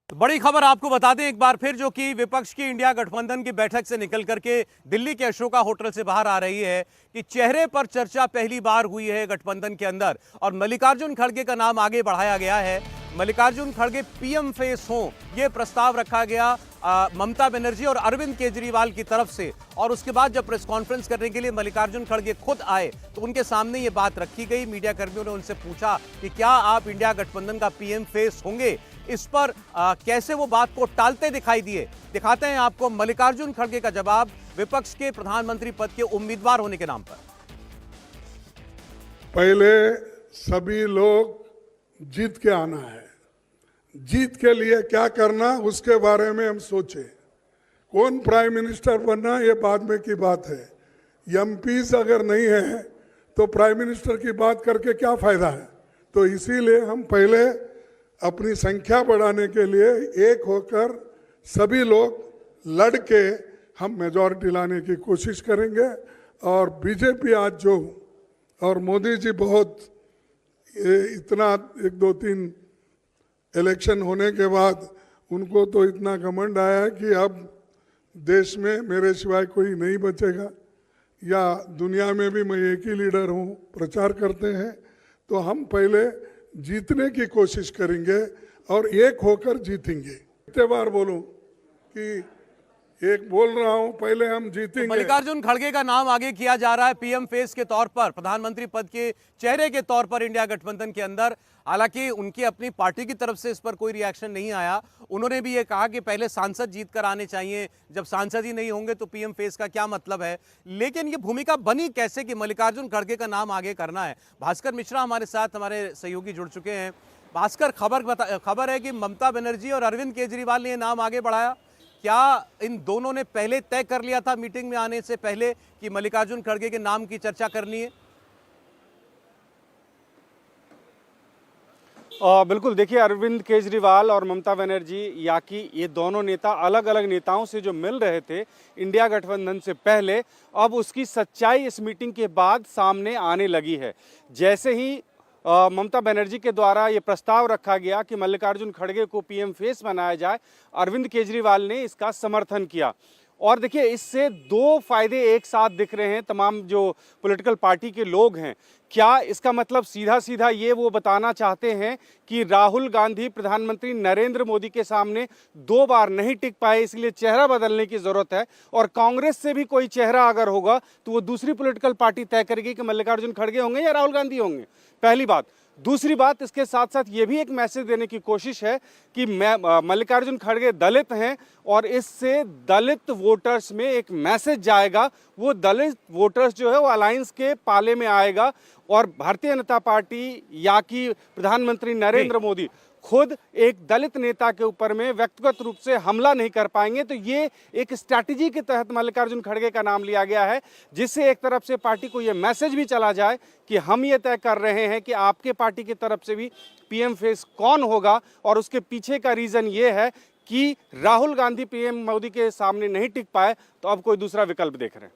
तो बड़ी खबर आपको बता दें एक बार फिर, जो कि विपक्ष की इंडिया गठबंधन की बैठक से निकल करके दिल्ली के अशोका होटल से बाहर आ रही है कि चेहरे पर चर्चा पहली बार हुई है गठबंधन के अंदर और मल्लिकार्जुन खड़गे का नाम आगे बढ़ाया गया है। मल्लिकार्जुन खड़गे पीएम फेस हो, यह प्रस्ताव रखा गया ममता बनर्जी और अरविंद केजरीवाल की तरफ से। और उसके बाद जब प्रेस कॉन्फ्रेंस करने के लिए मल्लिकार्जुन खड़गे खुद आए तो उनके सामने ये बात रखी गई। मीडिया कर्मियों ने उनसे पूछा कि क्या आप इंडिया गठबंधन का पीएम फेस होंगे। इस पर कैसे वो बात को टालते दिखाई दिए, दिखाते हैं आपको मल्लिकार्जुन खड़गे का जवाब विपक्ष के प्रधानमंत्री पद के उम्मीदवार होने के नाम पर। पहले सभी लोग जीत के आना है, जीत के लिए क्या करना उसके बारे में हम सोचे। कौन प्राइम मिनिस्टर बनना ये बाद में की बात है। एमपीज अगर नहीं है तो प्राइम मिनिस्टर की बात करके क्या फायदा है। तो इसीलिए हम पहले अपनी संख्या बढ़ाने के लिए एक होकर सभी लोग लड़ के हम मेजॉरिटी लाने की कोशिश करेंगे। और बीजेपी आज जो और मोदी जी बहुत इतना 1-2-3 इलेक्शन होने के बाद उनको तो इतना घमंड आया कि अब देश में मेरे सिवाय कोई नहीं बचेगा या दुनिया में भी मैं एक ही लीडर हूँ प्रचार करते हैं। तो हम पहले जीतने की कोशिश करेंगे और एक होकर जीतेंगे। कितने बार बोलूं कि एक बोल रहा हूं, पहले हम जीतेंगे। मल्लिकार्जुन खड़गे का नाम आगे किया जा रहा है पीएम फेस के तौर पर, प्रधानमंत्री पद के चेहरे के तौर पर इंडिया गठबंधन के अंदर। हालांकि उनकी अपनी पार्टी की तरफ से इस पर कोई रिएक्शन नहीं आया। उन्होंने भी ये कहा कि पहले सांसद जीत कर आने चाहिए, जब सांसद ही नहीं होंगे तो पीएम फेस का क्या मतलब है। लेकिन ये भूमिका बनी कैसे कि मल्लिकार्जुन खड़गे का नाम आगे करना है। भास्कर मिश्रा हमारे साथ, हमारे सहयोगी जुड़ चुके हैं। भास्कर, खबर है कि ममता बनर्जी और अरविंद केजरीवाल ने ये नाम आगे बढ़ाया। क्या इन दोनों ने पहले तय कर लिया था मीटिंग में आने से पहले कि मल्लिकार्जुन खड़गे के नाम की चर्चा करनी है? बिल्कुल, देखिए अरविंद केजरीवाल और ममता बनर्जी या कि ये दोनों नेता अलग अलग नेताओं से जो मिल रहे थे इंडिया गठबंधन से पहले, अब उसकी सच्चाई इस मीटिंग के बाद सामने आने लगी है। जैसे ही ममता बनर्जी के द्वारा ये प्रस्ताव रखा गया कि मल्लिकार्जुन खड़गे को पीएम फेस बनाया जाए, अरविंद केजरीवाल ने इसका समर्थन किया। और देखिए इससे दो फायदे एक साथ दिख रहे हैं तमाम जो पॉलिटिकल पार्टी के लोग हैं। क्या इसका मतलब सीधा सीधा ये वो बताना चाहते हैं कि राहुल गांधी प्रधानमंत्री नरेंद्र मोदी के सामने 2 बार नहीं टिक पाए, इसलिए चेहरा बदलने की जरूरत है और कांग्रेस से भी कोई चेहरा अगर होगा तो वो दूसरी पॉलिटिकल पार्टी तय करेगी कि मल्लिकार्जुन खड़गे होंगे या राहुल गांधी होंगे। पहली बात। दूसरी बात, इसके साथ साथ ये भी एक मैसेज देने की कोशिश है कि मल्लिकार्जुन खड़गे दलित हैं और इससे दलित वोटर्स में एक मैसेज जाएगा। वो दलित वोटर्स जो है वो अलायंस के पाले में आएगा और भारतीय जनता पार्टी या कि प्रधानमंत्री नरेंद्र मोदी खुद एक दलित नेता के ऊपर में व्यक्तिगत रूप से हमला नहीं कर पाएंगे। तो ये एक स्ट्रैटेजी के तहत मल्लिकार्जुन खड़गे का नाम लिया गया है, जिससे एक तरफ से पार्टी को ये मैसेज भी चला जाए कि हम ये तय कर रहे हैं कि आपके पार्टी की तरफ से भी पीएम फेस कौन होगा। और उसके पीछे का रीजन ये है कि राहुल गांधी पीएम मोदी के सामने नहीं टिक पाए तो अब कोई दूसरा विकल्प देख रहे हैं।